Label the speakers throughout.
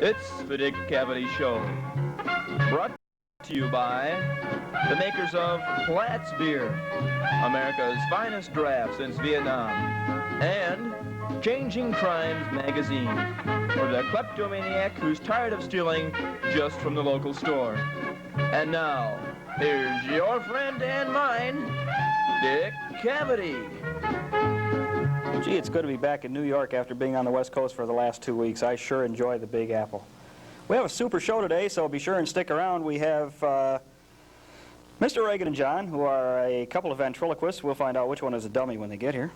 Speaker 1: It's the Dick Cavett Show, brought to you by the makers of Platts Beer, America's finest draft since Vietnam, and Changing Crimes magazine, for the kleptomaniac who's tired of stealing just from the local store. And now, here's your friend and mine, Dick Cavett.
Speaker 2: Gee, it's good to be back in New York after being on the West Coast for the last 2 weeks. I sure enjoy the Big Apple. We have a super show today, so be sure and stick around. We have Mr. Reagan and John, who are a couple of ventriloquists. We'll find out which one is a dummy when they get here.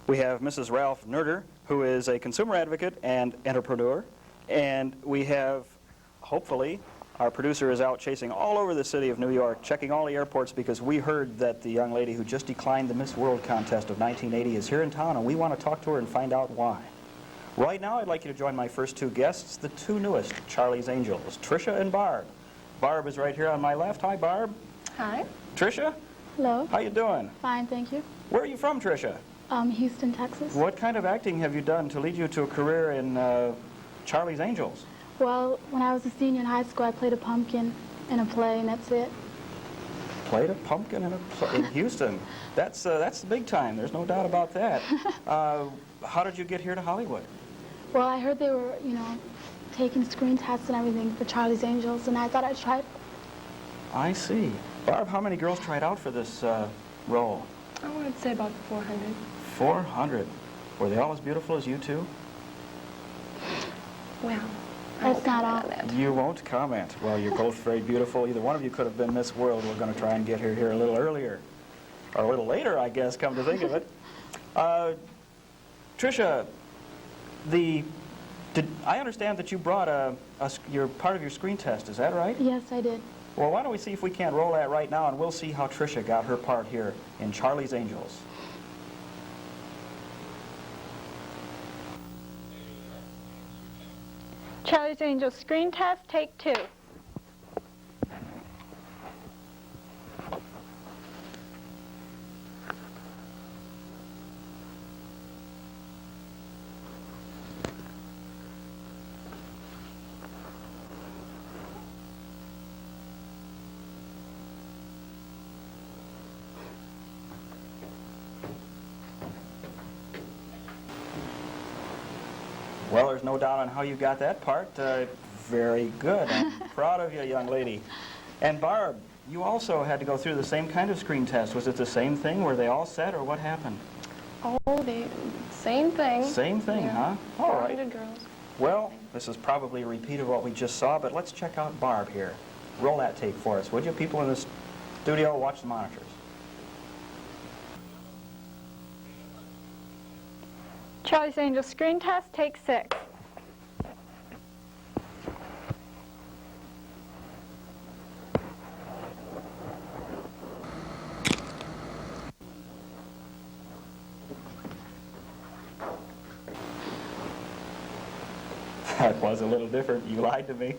Speaker 2: We have Mrs. Ralph Nerder, who is a consumer advocate and entrepreneur. And we have, hopefully, our producer is out chasing all over the city of New York, checking all the airports, because we heard that the young lady who just declined the Miss World contest of 1980 is here in town, and we want to talk to her and find out why. Right now, I'd like you to join my first two guests, the two newest, Charlie's Angels, Tricia and Barb. Barb is right here on my left. Hi, Barb.
Speaker 3: Hi.
Speaker 2: Tricia?
Speaker 3: Hello.
Speaker 2: How you doing?
Speaker 3: Fine, thank you.
Speaker 2: Where are you from, Tricia?
Speaker 3: Houston, Texas.
Speaker 2: What kind of acting have you done to lead you to a career in Charlie's Angels?
Speaker 3: Well, when I was a senior in high school, I played a pumpkin in a play, and that's it.
Speaker 2: Played a pumpkin in in Houston. That's the big time. There's no doubt about that. How did you get here to Hollywood?
Speaker 3: Well, I heard they were, taking screen tests and everything for Charlie's Angels, and I thought I'd try it.
Speaker 2: I see. Barb, how many girls tried out for this role?
Speaker 4: I would say about 400.
Speaker 2: 400. Were they all as beautiful as you two?
Speaker 4: Well,
Speaker 3: That's not all.
Speaker 2: You won't comment. Well, you're both very beautiful. Either one of you could have been Miss World. We're going to try and get her here a little earlier. Or a little later, I guess, come to think of it. Tricia, I understand that you brought your part of your screen test. Is that right?
Speaker 3: Yes, I did.
Speaker 2: Well, why don't we see if we can't roll that right now, and we'll see how Tricia got her part here in Charlie's Angels.
Speaker 5: Charlie's Angels screen test, take 2.
Speaker 2: Well, there's no doubt on how you got that part. Very good. I'm proud of you, young lady. And Barb, you also had to go through the same kind of screen test. Was it the same thing? Were they all set, or what happened?
Speaker 4: Oh, the same thing.
Speaker 2: Same thing,
Speaker 4: yeah.
Speaker 2: Huh? All right.
Speaker 4: 400 girls.
Speaker 2: Well, this is probably a repeat of what we just saw, but let's check out Barb here. Roll that tape for us, would you? People in the studio, watch the monitors.
Speaker 5: Charlie's Angels screen test, take 6.
Speaker 2: That was a little different. You lied to me.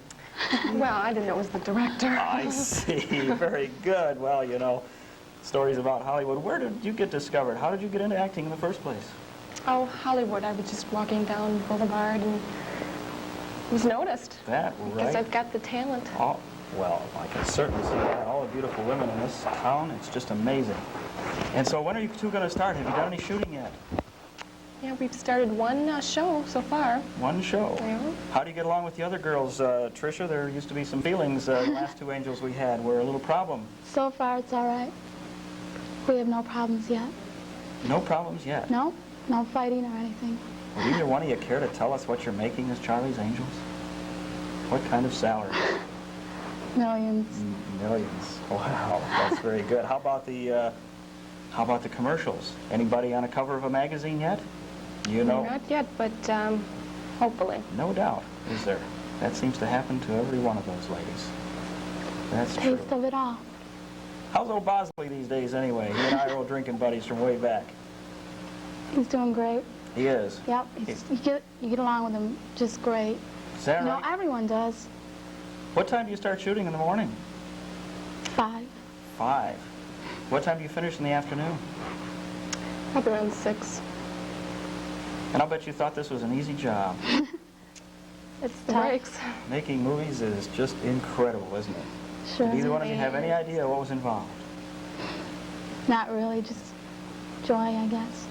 Speaker 4: Well, I didn't know it was the director.
Speaker 2: I see. Very good. Well, stories about Hollywood. Where did you get discovered? How did you get into acting in the first place?
Speaker 4: Oh, Hollywood. I was just walking down Boulevard and was noticed.
Speaker 2: That, right.
Speaker 4: Because I've got the talent.
Speaker 2: Oh, well, I can certainly see that. All the beautiful women in this town, it's just amazing. And so when are you two going to start? Have you done any shooting yet?
Speaker 4: Yeah, we've started one show so far.
Speaker 2: One show?
Speaker 4: Yeah.
Speaker 2: How do you get along with the other girls? Tricia, there used to be some feelings. The last two angels we had were a little problem.
Speaker 3: So far, it's all right. We have no problems yet.
Speaker 2: No problems yet?
Speaker 3: No? No fighting or anything.
Speaker 2: Would either one of you care to tell us what you're making as Charlie's Angels? What kind of salary?
Speaker 3: Millions.
Speaker 2: Millions. Wow, that's very good. How about the commercials? Anybody on a cover of a magazine yet? You know?
Speaker 4: Not yet, but hopefully.
Speaker 2: No doubt, is there? That seems to happen to every one of those ladies. That's true.
Speaker 3: Taste of it all.
Speaker 2: How's old Bosley these days anyway? He and I are old drinking buddies from way back.
Speaker 3: He's doing great.
Speaker 2: He is?
Speaker 3: Yep. You get along with him just great.
Speaker 2: Is that right?
Speaker 3: No, everyone does.
Speaker 2: What time do you start shooting in the morning?
Speaker 3: 5.
Speaker 2: 5. What time do you finish in the afternoon?
Speaker 4: Probably around 6.
Speaker 2: And I'll bet you thought this was an easy job.
Speaker 3: It's
Speaker 4: The
Speaker 3: tough.
Speaker 4: breaks.
Speaker 2: Making movies is just incredible, isn't it?
Speaker 3: Sure.
Speaker 2: Did either one of you have any idea what was involved?
Speaker 3: Not really, just joy, I guess.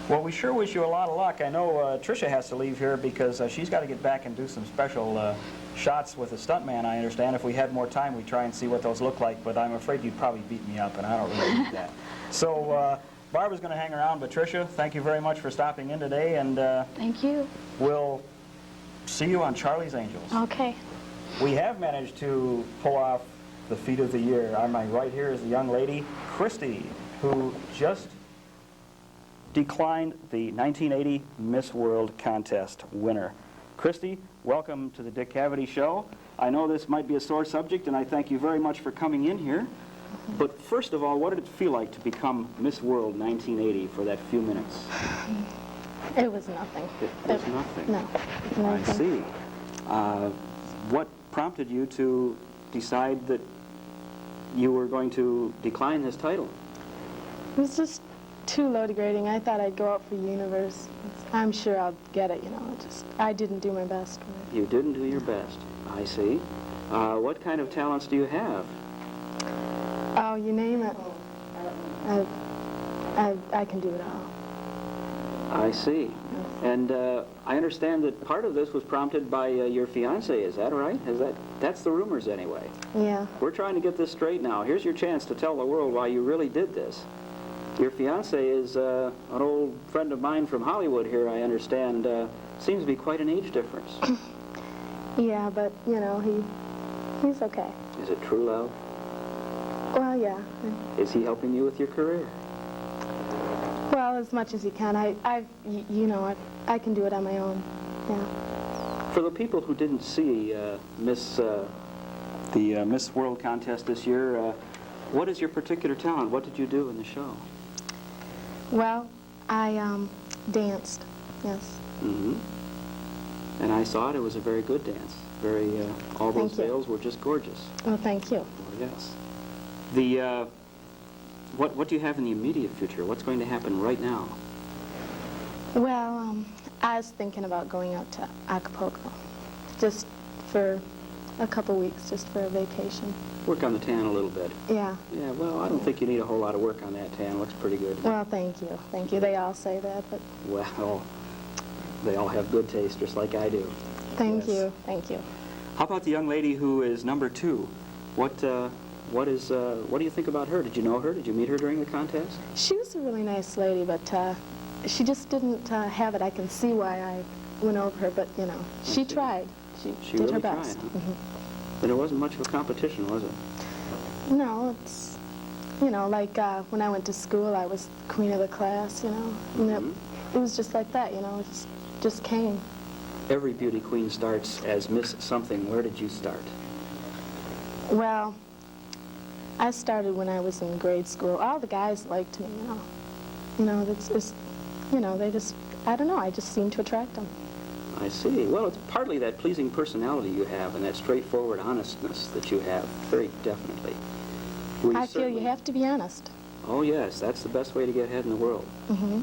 Speaker 2: Well, we sure wish you a lot of luck. I know Tricia has to leave here because she's got to get back and do some special shots with a stuntman, I understand. If we had more time, we'd try and see what those look like, but I'm afraid you'd probably beat me up, and I don't really need that. So Barbara's going to hang around, but Tricia, thank you very much for stopping in today, and
Speaker 3: Thank you.
Speaker 2: we'll see you on Charlie's Angels.
Speaker 3: Okay.
Speaker 2: We have managed to pull off the feat of the year. On my right here is the young lady, Christy, who just declined the 1980 Miss World Contest winner. Christy, welcome to the Dick Cavett Show. I know this might be a sore subject, and I thank you very much for coming in here. But first of all, what did it feel like to become Miss World 1980 for that few minutes?
Speaker 3: It was nothing.
Speaker 2: It was nothing.
Speaker 3: No.
Speaker 2: I
Speaker 3: Nothing.
Speaker 2: see. What prompted you to decide that you were going to decline this title?
Speaker 6: It was just too low degrading. I thought I'd go out for universe. I'm sure I'll get it, you know. I didn't do my best with it.
Speaker 2: You didn't do your best. I see. What kind of talents do you have?
Speaker 6: Oh, you name it. I can do it all.
Speaker 2: I see. And I understand that part of this was prompted by your fiancé, is that right? That's the rumors anyway.
Speaker 6: Yeah.
Speaker 2: We're trying to get this straight now. Here's your chance to tell the world why you really did this. Your fiancé is an old friend of mine from Hollywood here, I understand. Seems to be quite an age difference.
Speaker 6: Yeah, but, you know, he's okay.
Speaker 2: Is it true love?
Speaker 6: Well, yeah.
Speaker 2: Is he helping you with your career?
Speaker 6: Well, as much as he can. You know, I can do it on my own. Yeah.
Speaker 2: For the people who didn't see the Miss World contest this year, what is your particular talent? What did you do in the show?
Speaker 6: Well, I danced, yes.
Speaker 2: Mm-hmm. And I saw it. It was a very good dance. All those
Speaker 6: Thank you.
Speaker 2: veils were just gorgeous.
Speaker 6: Oh, thank you.
Speaker 2: Oh, yes. What do you have in the immediate future? What's going to happen right now?
Speaker 6: Well, I was thinking about going out to Acapulco, just for a couple weeks, just for a vacation.
Speaker 2: Work on the tan a little bit.
Speaker 6: Yeah.
Speaker 2: Yeah, well, I don't think you need a whole lot of work on that tan. Looks pretty good.
Speaker 6: Well, thank you. Thank you. They all say that, but
Speaker 2: Well, they all have good taste, just like I do.
Speaker 6: thank
Speaker 2: Yes.
Speaker 6: you. Thank you.
Speaker 2: How about the young lady who is number 2? What do you think about her? Did you know her? Did you meet her during the contest?
Speaker 6: She was a really nice lady, but she just didn't have it. I can see why I went over her, but, you know, she tried. She did
Speaker 2: really
Speaker 6: her
Speaker 2: tried,
Speaker 6: best.
Speaker 2: huh?
Speaker 6: Mhm.
Speaker 2: But it wasn't much of a competition, was it?
Speaker 6: No, it's, you know, like when I went to school, I was queen of the class, you know. And it was just like that, you know, it just came.
Speaker 2: Every beauty queen starts as Miss Something. Where did you start?
Speaker 6: Well, I started when I was in grade school. All the guys liked me, you know. You know, it's you know, they just, I don't know, I just seemed to attract them.
Speaker 2: I see. Well, it's partly that pleasing personality you have and that straightforward honestness that you have, very definitely.
Speaker 6: I feel you have to be honest.
Speaker 2: Oh, yes, that's the best way to get ahead in the world.
Speaker 6: Mm-hmm.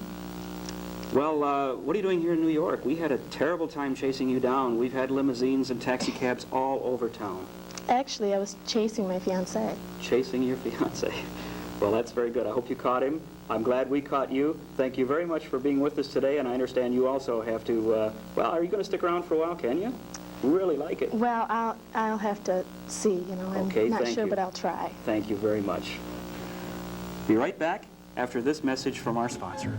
Speaker 2: Well, what are you doing here in New York? We had a terrible time chasing you down. We've had limousines and taxi cabs all over town.
Speaker 6: Actually, I was chasing my fiancé.
Speaker 2: Chasing your fiancé. Well, that's very good. I hope you caught him. I'm glad we caught you. Thank you very much for being with us today, and I understand you also have to, well, are you going to stick around for a while, can you? Really like it.
Speaker 6: Well, I'll have to see, you know.
Speaker 2: Okay,
Speaker 6: I'm not
Speaker 2: thank
Speaker 6: sure,
Speaker 2: you.
Speaker 6: but I'll try.
Speaker 2: Thank you very much. Be right back after this message from our sponsor.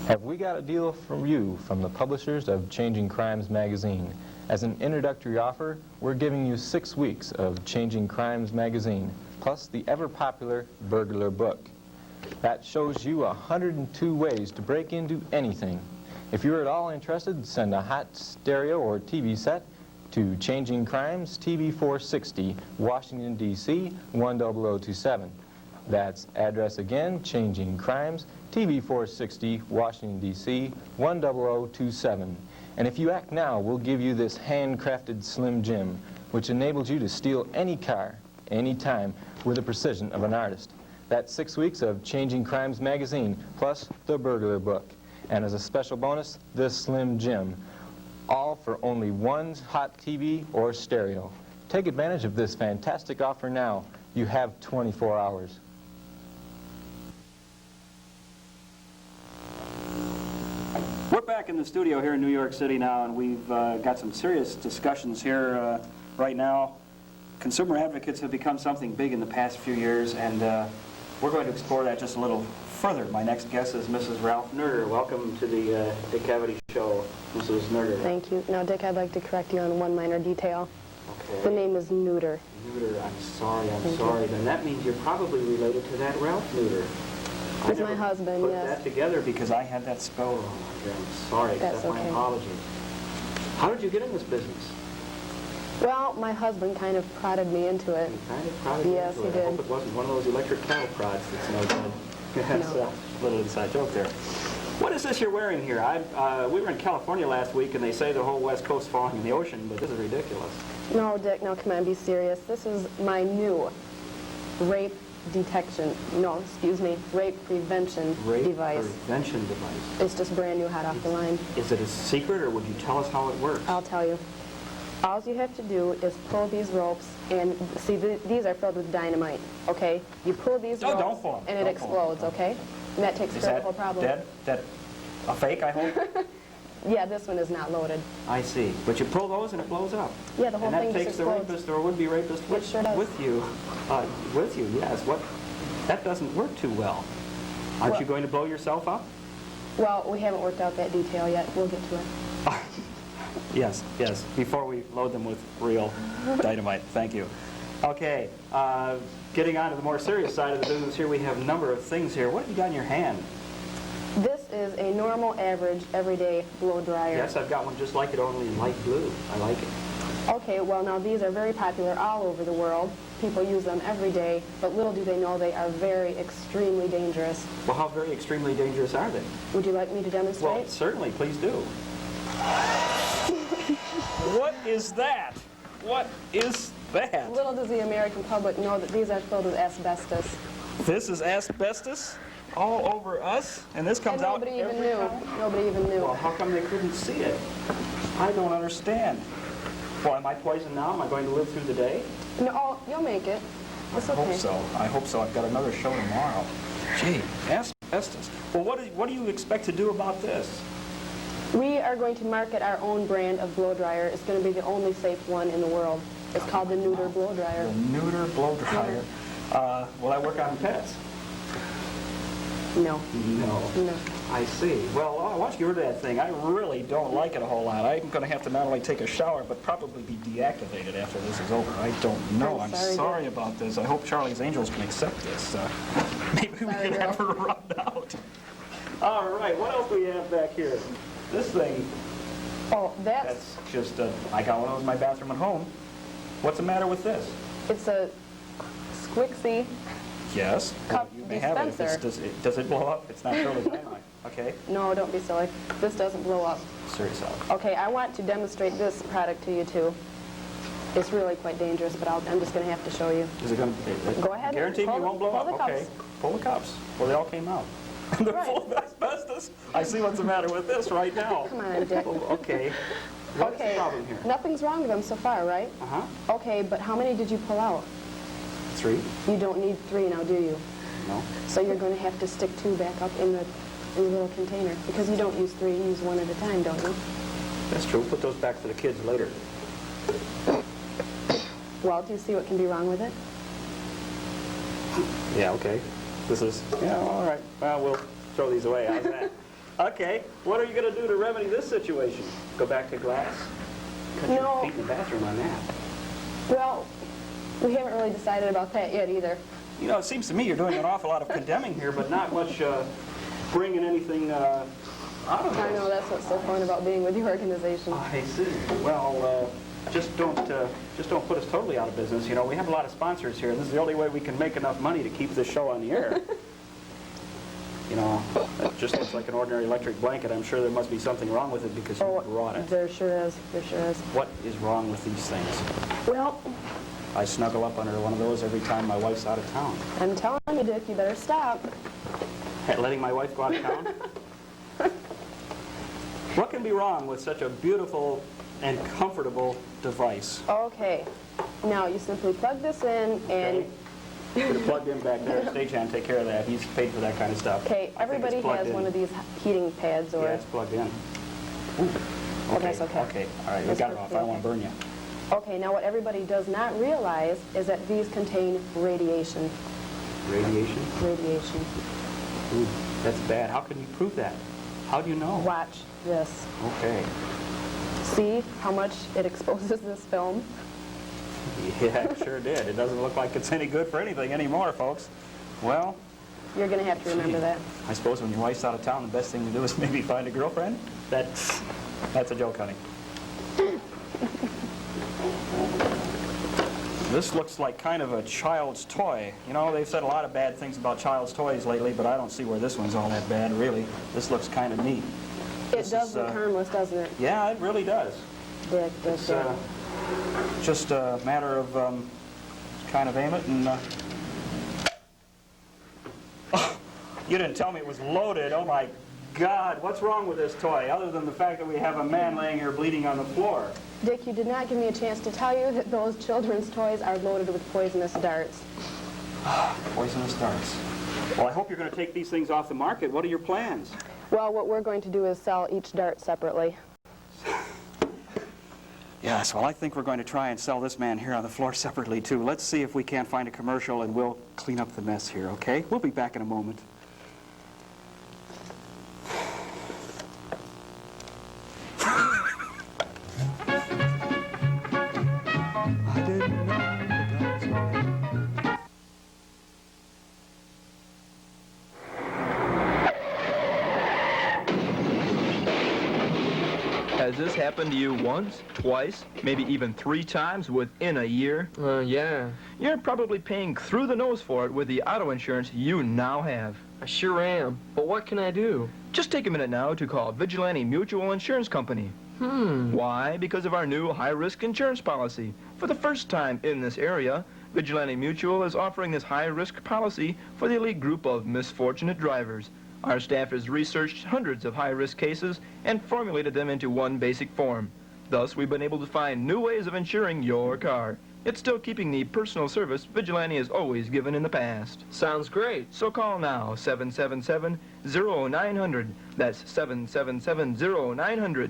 Speaker 7: Have we got a deal for you from the publishers of Changing Crimes magazine? As an introductory offer, we're giving you 6 weeks of Changing Crimes magazine, plus the ever-popular Burglar book. That shows you 102 ways to break into anything. If you're at all interested, send a hot stereo or TV set to Changing Crimes, TV 460, Washington, D.C., 10027. That's address again, Changing Crimes, TV 460, Washington, D.C., 10027. And if you act now, we'll give you this handcrafted Slim Jim, which enables you to steal any car, anytime, with the precision of an artist. That's 6 weeks of Changing Crimes magazine, plus the burglar book. And as a special bonus, this Slim Jim. All for only one hot TV or stereo. Take advantage of this fantastic offer now. You have 24 hours.
Speaker 2: We're back in the studio here in New York City now, and we've got some serious discussions here right now. Consumer advocates have become something big in the past few years, and we're going to explore that just a little further. My next guest is Mrs. Ralph Nerder. Welcome to the Dick Cavett Show, Mrs. Nerder.
Speaker 4: Thank you. Now, Dick, I'd like to correct you on one minor detail.
Speaker 2: Okay.
Speaker 4: The name is Neuter.
Speaker 2: Neuter, I'm sorry. Then that means you're probably related to that Ralph Neuter.
Speaker 4: He's my husband,
Speaker 2: put
Speaker 4: yes.
Speaker 2: that together because I had that spell wrong. I'm sorry.
Speaker 4: That's
Speaker 2: Accept my
Speaker 4: okay.
Speaker 2: apology. How did you get in this business?
Speaker 4: Well, my husband kind of prodded me into it.
Speaker 2: You kind of prodded you
Speaker 4: Yes,
Speaker 2: into
Speaker 4: he
Speaker 2: it. I
Speaker 4: did.
Speaker 2: hope it wasn't one of those electric cattle prods that's no good. That's
Speaker 4: No.
Speaker 2: a little inside joke there. What is this you're wearing here? We were in California last week, and they say the whole West Coast's falling in the ocean, but this is ridiculous.
Speaker 4: No, Dick, no, come on, be serious. This is my new rape detection, no, excuse me, rape prevention device.
Speaker 2: Prevention device.
Speaker 4: It's just brand new, hot off the line.
Speaker 2: Is it a secret, or would you tell us how it works?
Speaker 4: I'll tell you. All you have to do is pull these ropes, and see, these are filled with dynamite, okay? You pull these
Speaker 2: Oh,
Speaker 4: ropes,
Speaker 2: don't pull 'em.
Speaker 4: and it
Speaker 2: Don't pull 'em.
Speaker 4: explodes, okay? And that takes
Speaker 2: Is
Speaker 4: care of
Speaker 2: that
Speaker 4: the whole problem.
Speaker 2: dead? That a fake, I hope?
Speaker 4: Yeah, this one is not loaded.
Speaker 2: I see. But you pull those and it blows up.
Speaker 4: Yeah, the whole
Speaker 2: and that
Speaker 4: thing just
Speaker 2: takes the
Speaker 4: explodes.
Speaker 2: rapist or would-be rapist
Speaker 4: It sure does.
Speaker 2: with you. With you, yes. What? That doesn't work too well. Aren't
Speaker 4: Well-
Speaker 2: you going to blow yourself up?
Speaker 4: Well, we haven't worked out that detail yet. We'll get to it.
Speaker 2: Yes, yes. Before we load them with real dynamite. Thank you. Okay. Getting on to the more serious side of the business here, we have a number of things here. What have you got in your hand?
Speaker 4: This is a normal, average, everyday blow dryer.
Speaker 2: Yes, I've got one just like it, only in light blue. I like it.
Speaker 4: Okay, well, now these are very popular all over the world. People use them every day, but little do they know they are very extremely dangerous.
Speaker 2: Well, how very extremely dangerous are they?
Speaker 4: Would you like me to demonstrate?
Speaker 2: Well, certainly, please do. What is that? What is that?
Speaker 4: Little does the American public know that these are filled with asbestos.
Speaker 2: This is asbestos all over us, and this comes
Speaker 4: And
Speaker 2: out
Speaker 4: nobody even
Speaker 2: every
Speaker 4: knew.
Speaker 2: time?
Speaker 4: Nobody even knew.
Speaker 2: Well, how come they couldn't see it? I don't understand. Well, am I poisoned now? Am I going to live through the day?
Speaker 4: No, oh, you'll make it. It's
Speaker 2: I
Speaker 4: okay.
Speaker 2: hope so. I hope so. I've got another show tomorrow. Gee, asbestos. Well, what do you expect to do about this?
Speaker 4: We are going to market our own brand of blow dryer. It's going to be the only safe one in the world. It's called the Neuter blow dryer.
Speaker 2: The neuter blow dryer. Will that work on pets?
Speaker 4: No.
Speaker 2: No.
Speaker 4: No.
Speaker 2: I see. Well, why don't you get rid of that thing? I really don't like it a whole lot. I'm going to have to not only take a shower, but probably be deactivated after this is over. I don't know.
Speaker 4: I'm
Speaker 2: I'm
Speaker 4: sorry,
Speaker 2: sorry
Speaker 4: Dick.
Speaker 2: about this. I hope Charlie's Angels can accept this. Maybe we
Speaker 4: Sorry,
Speaker 2: can have her rubbed out. All right. What else do we have back here? This thing,
Speaker 4: Oh,
Speaker 2: that's just I got one of those in my bathroom at home. What's the matter with this?
Speaker 4: it's a Squixie.
Speaker 2: Yes.
Speaker 4: Cup
Speaker 2: you may have it. If it's,
Speaker 4: dispenser.
Speaker 2: does it blow up? It's not surely dynamite. Okay.
Speaker 4: No, don't be silly. This doesn't blow up.
Speaker 2: Seriously.
Speaker 4: Okay, I want to demonstrate this product to you too. It's really quite dangerous, but I'm just going to have to show you.
Speaker 2: Is it going to?
Speaker 4: Go ahead.
Speaker 2: Guarantee you
Speaker 4: Pull
Speaker 2: won't blow
Speaker 4: pull
Speaker 2: up.
Speaker 4: the
Speaker 2: Okay.
Speaker 4: cups.
Speaker 2: Pull the cups. Well, they all came out. They're
Speaker 4: Right.
Speaker 2: full of asbestos. I see what's the matter with this right now.
Speaker 4: Come on, Dick.
Speaker 2: Oh, okay. What's
Speaker 4: Okay.
Speaker 2: the problem here?
Speaker 4: Nothing's wrong with them so far, right?
Speaker 2: Uh-huh.
Speaker 4: Okay, but how many did you pull out?
Speaker 2: 3?
Speaker 4: You don't need 3 now, do you?
Speaker 2: No.
Speaker 4: So you're going to have to stick 2 back up in the little container because you don't use 3, you use 1 at a time, don't you?
Speaker 2: That's true. Put those back for the kids later.
Speaker 4: Well, do you see what can be wrong with it?
Speaker 2: Yeah, okay. This is, yeah, all right. Well, we'll throw these away. How's that? Okay. What are you going to do to remedy this situation? Go back to glass? Cut
Speaker 4: No.
Speaker 2: your feet in the bathroom on that.
Speaker 4: Well, we haven't really decided about that yet either.
Speaker 2: You know, it seems to me you're doing an awful lot of condemning here, but not much bringing anything out of this.
Speaker 4: I know, that's what's so fun about being with the organization.
Speaker 2: I see. Well, just don't put us totally out of business. You know, we have a lot of sponsors here, and this is the only way we can make enough money to keep this show on the air. You know, it just looks like an ordinary electric blanket. I'm sure there must be something wrong with it because you brought it.
Speaker 4: There sure is. There sure is.
Speaker 2: What is wrong with these things?
Speaker 4: Well,
Speaker 2: I snuggle up under one of those every time my wife's out of town.
Speaker 4: I'm telling you, Dick, you better stop.
Speaker 2: Letting my wife go out of town? What can be wrong with such a beautiful and comfortable device?
Speaker 4: Okay. Now, you simply plug this in and...
Speaker 2: Put it plugged in back there. Stagehand take care of that. He's paid for that kind of stuff.
Speaker 4: Okay, everybody has one of these heating pads or...
Speaker 2: Yeah, it's plugged in.
Speaker 4: Oh, that's okay.
Speaker 2: Okay, all right, we got it off. I don't want to burn you.
Speaker 4: Okay, now what everybody does not realize is that these contain radiation.
Speaker 2: Radiation?
Speaker 4: Radiation.
Speaker 2: Ooh, that's bad. How can you prove that? How do you know?
Speaker 4: Watch this.
Speaker 2: Okay.
Speaker 4: See how much it exposes this film?
Speaker 2: Yeah, it sure did. It doesn't look like it's any good for anything anymore, folks. Well...
Speaker 4: You're going to have to remember that.
Speaker 2: I suppose when your wife's out of town, the best thing to do is maybe find a girlfriend? That's a joke, honey. This looks like kind of a child's toy. You know, they've said a lot of bad things about child's toys lately, but I don't see where this one's all that bad, really. This looks kind of neat.
Speaker 4: It does look harmless, doesn't it?
Speaker 2: Yeah, it really does.
Speaker 4: Dick,
Speaker 2: It's just a matter of kind of aim it and... Oh, you didn't tell me it was loaded. Oh, my God. What's wrong with this toy, other than the fact that we have a man laying here bleeding on the floor?
Speaker 4: Dick, you did not give me a chance to tell you that those children's toys are loaded with poisonous darts.
Speaker 2: Poisonous darts. Well, I hope you're going to take these things off the market. What are your plans?
Speaker 4: Well, what we're going to do is sell each dart separately.
Speaker 2: Yes, well, I think we're going to try and sell this man here on the floor separately, too. Let's see if we can't find a commercial, and we'll clean up the mess here, okay? We'll be back in a moment. I didn't know the gods.
Speaker 1: Has this happened to you once, twice, maybe even 3 times within a year?
Speaker 8: Yeah.
Speaker 1: You're probably paying through the nose for it with the auto insurance you now have.
Speaker 8: I sure am. But what can I do?
Speaker 1: Just take a minute now to call Vigilante Mutual Insurance Company. Why? Because of our new high-risk insurance policy. For the first time in this area, Vigilante Mutual is offering this high-risk policy for the elite group of misfortunate drivers. Our staff has researched hundreds of high-risk cases and formulated them into one basic form. Thus, we've been able to find new ways of insuring your car. It's still keeping the personal service Vigilante has always given in the past.
Speaker 8: Sounds great.
Speaker 1: So call now, 777-0900. That's 777-0900.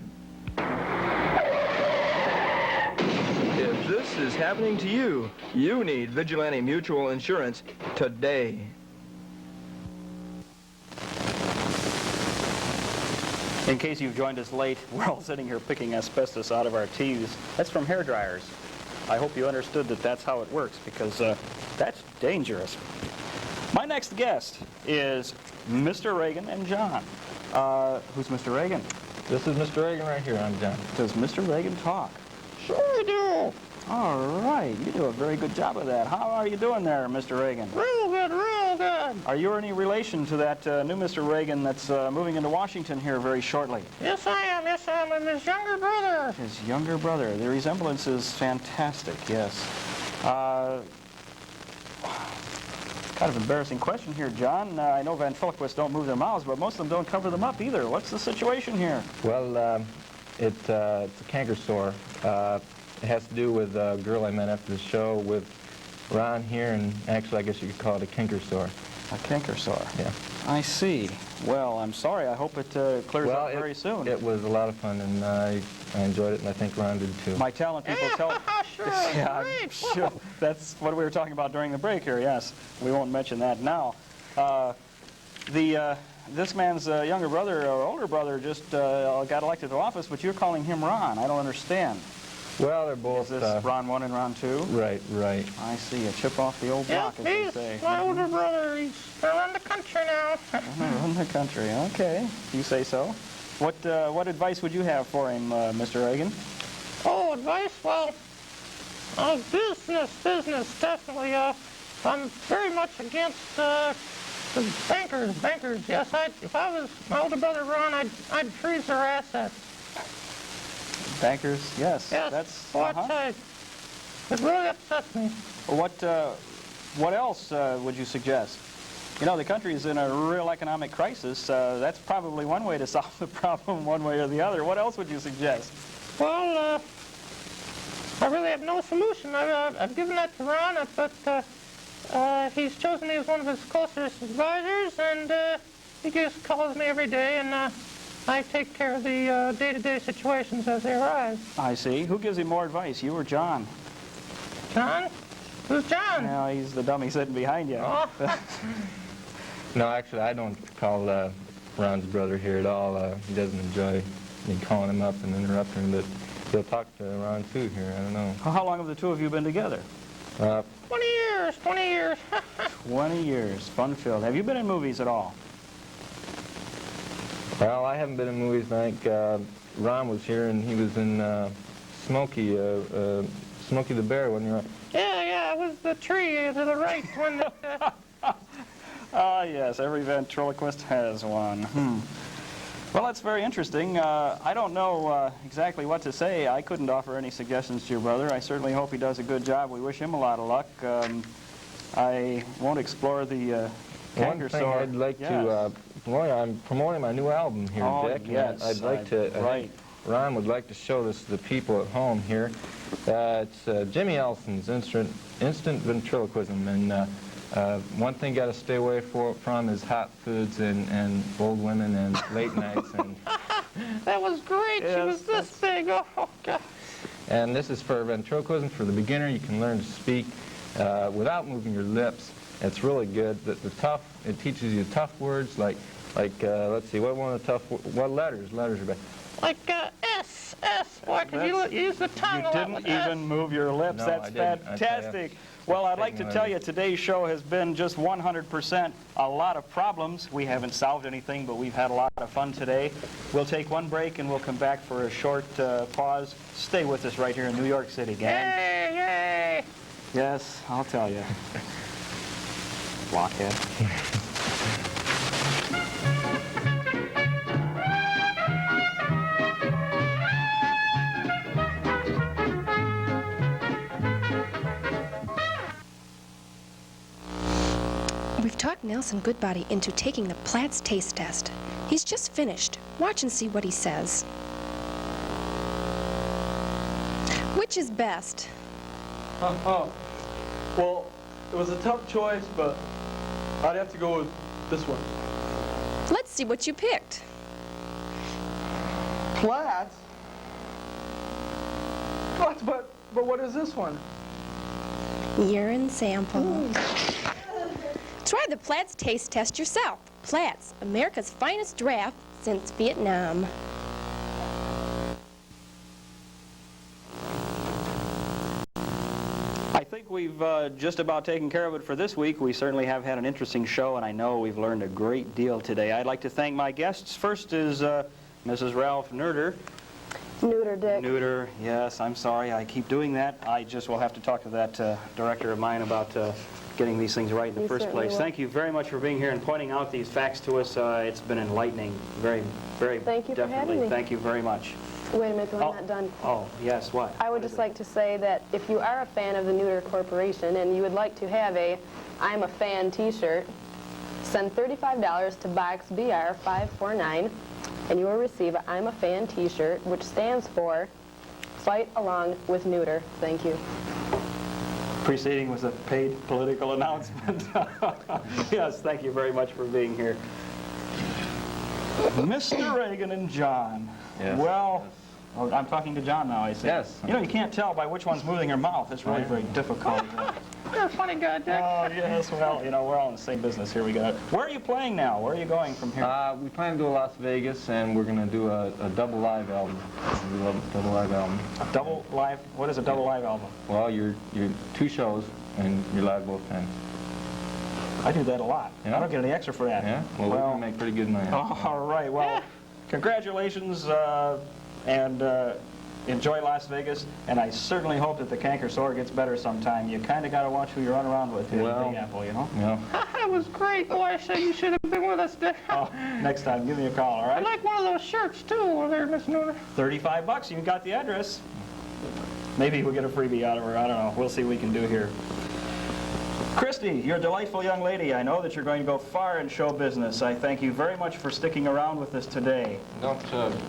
Speaker 1: If this is happening to you, you need Vigilante Mutual Insurance today.
Speaker 2: In case you've joined us late, we're all sitting here picking asbestos out of our teeth. That's from hair dryers. I hope you understood that that's how it works, because that's dangerous. My next guest is Mr. Reagan and John. Who's Mr. Reagan?
Speaker 7: This is Mr. Reagan right here. I'm John.
Speaker 2: Does Mr. Reagan talk?
Speaker 8: Sure I do.
Speaker 2: All right, you do a very good job of that. How are you doing there, Mr. Reagan?
Speaker 8: Real good, real good.
Speaker 2: Are you any relation to that new Mr. Reagan that's moving into Washington here very shortly?
Speaker 8: Yes, I am. Yes, I am. I'm his younger brother.
Speaker 2: His younger brother. The resemblance is fantastic, yes. Kind of embarrassing question here, John. I know ventriloquists don't move their mouths, but most of them don't cover them up either. What's the situation here?
Speaker 7: Well, it's a canker sore. It has to do with a girl I met after the show with Ron here, and actually I guess you could call it a canker sore.
Speaker 2: A canker sore?
Speaker 7: Yeah.
Speaker 2: I see. Well, I'm sorry. I hope it clears up very soon.
Speaker 7: It was a lot of fun, and I enjoyed it, and I think Ron did too.
Speaker 2: My talent people tell...
Speaker 8: Sure.
Speaker 2: Yeah, I'm sure. That's what we were talking about during the break here, yes. We won't mention that now. This man's younger brother or older brother just got elected to office, but you're calling him Ron. I don't understand.
Speaker 7: Well, they're both...
Speaker 2: Is this Ron 1 and Ron 2?
Speaker 7: Right, right.
Speaker 2: I see. A chip off the old block, as they say.
Speaker 8: He's my older brother. He's around the country now.
Speaker 2: Around the country. Okay. You say so. What advice would you have for him, Mr. Reagan?
Speaker 8: Oh, advice? Well, business, definitely. I'm very much against Bankers, yes. If I was my older brother Ron, I'd freeze their assets.
Speaker 2: Bankers, yes.
Speaker 8: Yes,
Speaker 2: That's,
Speaker 8: it really upsets me.
Speaker 2: what else would you suggest? You know, the country is in a real economic crisis. That's probably one way to solve the problem, one way or the other. What else would you suggest?
Speaker 8: Well, I really have no solution. I've given that to Ron, but he's chosen me as one of his closest advisors, and he just calls me every day, and I take care of the day-to-day situations as they arise.
Speaker 2: I see. Who gives him more advice, you or John?
Speaker 8: John? Who's John?
Speaker 2: No, he's the dummy sitting behind you.
Speaker 8: Oh.
Speaker 7: No, actually, I don't call Ron's brother here at all. He doesn't enjoy me calling him up and interrupting him, but he'll talk to Ron too here. I don't know.
Speaker 2: How long have the two of you been together?
Speaker 8: 20 years.
Speaker 2: 20 years. Fun-filled. Have you been in movies at all?
Speaker 7: Well, I haven't been in movies. I think Ron was here, and he was in Smokey the Bear when you're.
Speaker 8: Yeah, it was the tree to the right when the...
Speaker 2: Ah, yes, every ventriloquist has one. Well, that's very interesting. I don't know exactly what to say. I couldn't offer any suggestions to your brother. I certainly hope he does a good job. We wish him a lot of luck. I won't explore the canker
Speaker 7: One thing
Speaker 2: sore.
Speaker 7: I'd like
Speaker 2: Yes.
Speaker 7: to, I'm promoting my new album here,
Speaker 2: Oh,
Speaker 7: Dick. and
Speaker 2: yes,
Speaker 7: I'd like to,
Speaker 2: right.
Speaker 7: Ron would like to show this to the people at home here. It's Jimmy Elson's Instant Ventriloquism, and one thing you got to stay away from is hot foods and old women and late nights. And
Speaker 8: That was great.
Speaker 2: Yes,
Speaker 8: She was this big. Oh, God.
Speaker 7: And this is for ventriloquism for the beginner. You can learn to speak without moving your lips. It's really good. It teaches you tough words like let's see, what letters are bad.
Speaker 8: Like S. Boy, could you use the tongue
Speaker 2: You
Speaker 8: a lot
Speaker 2: didn't
Speaker 8: with
Speaker 2: even
Speaker 8: S.
Speaker 2: move your lips.
Speaker 7: No,
Speaker 2: That's
Speaker 7: I didn't. I tell ya.
Speaker 2: fantastic. Well, I'd like to tell you today's show has been just 100% a lot of problems. We haven't solved anything, but we've had a lot of fun today. We'll take one break and we'll come back for a short pause. Stay with us right here in New York City, gang.
Speaker 8: Yay!
Speaker 2: Yes, I'll tell you. Blockhead.
Speaker 9: We've talked Nelson Goodbody into taking the Platts taste test. He's just finished. Watch and see what he says. Which is best?
Speaker 10: Well, it was a tough choice, but I'd have to go with this one.
Speaker 9: Let's see what you picked.
Speaker 10: Platts? But what is this one?
Speaker 9: Urine sample. Try the Platts taste test yourself. Platts, America's finest draft since Vietnam.
Speaker 2: I think we've just about taken care of it for this week. We certainly have had an interesting show, and I know we've learned a great deal today. I'd like to thank my guests. First is Mrs. Ralph Nerder.
Speaker 4: Neuter, Dick.
Speaker 2: Neuter, yes, I'm sorry. I keep doing that. I just will have to talk to that director of mine about getting these things right in the
Speaker 4: You
Speaker 2: first
Speaker 4: certainly
Speaker 2: place.
Speaker 4: will.
Speaker 2: Thank you very much for being here and pointing out these facts to us. It's been enlightening. Very, very
Speaker 4: Thank you for
Speaker 2: definitely.
Speaker 4: having me.
Speaker 2: Thank you very much.
Speaker 4: Wait a minute, we're
Speaker 2: Oh.
Speaker 4: not done.
Speaker 2: Oh, yes, what?
Speaker 4: I would just like to say that if you are a fan of the Neuter Corporation and you would like to have a I'm a Fan t-shirt, send $35 to Box BR 549 and you will receive a I'm a Fan t-shirt, which stands for Fight Along with Neuter. Thank you.
Speaker 2: Preceding was a paid political announcement. Yes, thank you very much for being here. Mr. Reagan and John.
Speaker 7: Yes.
Speaker 2: Well, oh, I'm talking to John now, I see.
Speaker 7: Yes.
Speaker 2: You know, you can't tell by which one's moving her mouth. It's really very difficult.
Speaker 8: You're a funny guy, Dick.
Speaker 2: Oh, yes, well, you know, we're all in the same business here. We got it. Where are you playing now? Where are you going from here?
Speaker 7: We plan to go to Las Vegas, and we're going to do a double live album. Double live album.
Speaker 2: A double live? What is a double live album?
Speaker 7: Well, you're 2 shows, and you're live both times.
Speaker 2: I do that a lot.
Speaker 7: Yeah?
Speaker 2: I don't get any extra for that.
Speaker 7: Yeah? Well, we can make pretty good money.
Speaker 2: All right, well, congratulations, and enjoy Las Vegas, and I certainly hope that the canker sore gets better sometime. You kind of got to watch who you run around with here in Big Apple, you know?
Speaker 7: Yeah.
Speaker 8: That was great. Boy, I said you should have been with us, Dick.
Speaker 2: Oh, next time, give me a call, all
Speaker 8: I
Speaker 2: right?
Speaker 8: like one of those shirts, too, over there, Miss Nooner.
Speaker 2: $35, you got the address. Maybe we'll get a freebie out of her, I don't know. We'll see what we can do here. Christy, you're a delightful young lady. I know that you're going to go far in show business. I thank you very much for sticking around with us today.
Speaker 7: Don't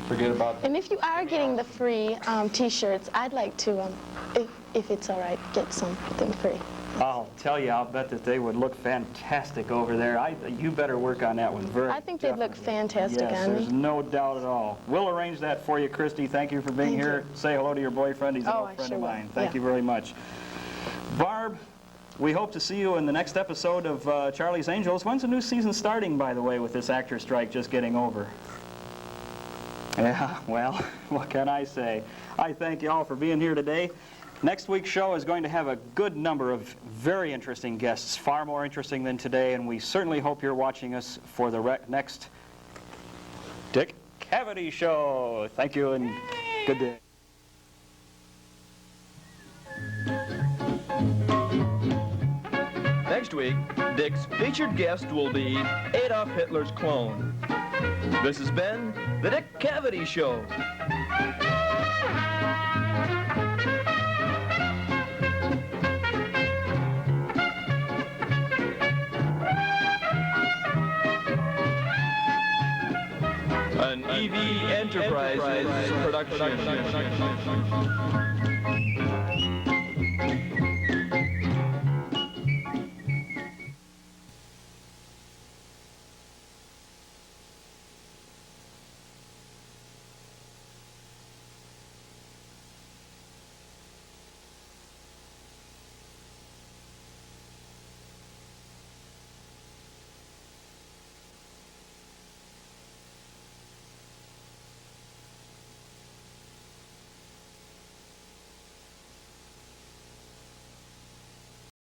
Speaker 7: forget about...
Speaker 6: And if you are getting the free T-shirts, I'd like to, if it's all right, get something free.
Speaker 2: I'll tell you, I'll bet that they would look fantastic over there. You better work on that one very
Speaker 6: I think they'd look fantastic
Speaker 2: yes,
Speaker 6: on me.
Speaker 2: there's no doubt at all. We'll arrange that for you, Christy. Thank you for being
Speaker 6: Thank
Speaker 2: here.
Speaker 6: you.
Speaker 2: Say hello to your boyfriend. He's an old
Speaker 6: I
Speaker 2: friend
Speaker 6: sure
Speaker 2: of
Speaker 6: will.
Speaker 2: mine. Thank
Speaker 6: Yeah.
Speaker 2: you very much. Barb, we hope to see you in the next episode of Charlie's Angels. When's the new season starting, by the way, with this actor strike just getting over? Yeah, well, what can I say? I thank you all for being here today. Next week's show is going to have a good number of very interesting guests, far more interesting than today, and we certainly hope you're watching us for the next Dick Cavett Show. Thank you and good day.
Speaker 1: Next week, Dick's featured guest will be Adolf Hitler's clone. This has been the Dick Cavett Show. An EV Enterprises production.